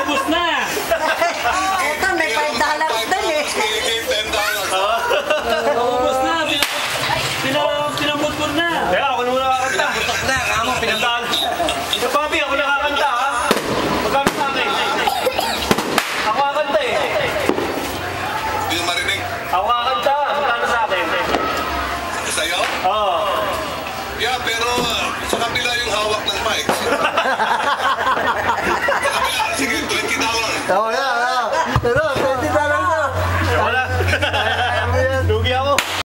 Naubos na! Eto, may $5 din eh. Naubos na! Pinambutbol na! Kaya ako nung nakakanta. Putok na, kamo, Pinandaan. Ito, papi, ako nakakanta, ha? Magkano sa akin? Ako kakanta eh. Hindi mo marinig. Ako kakanta. Magkano sa akin? Sa'yo? Oo. Yeah, pero sa kabila yung hawak ng mic. Sa kabila, sige, $20. Oo, yan.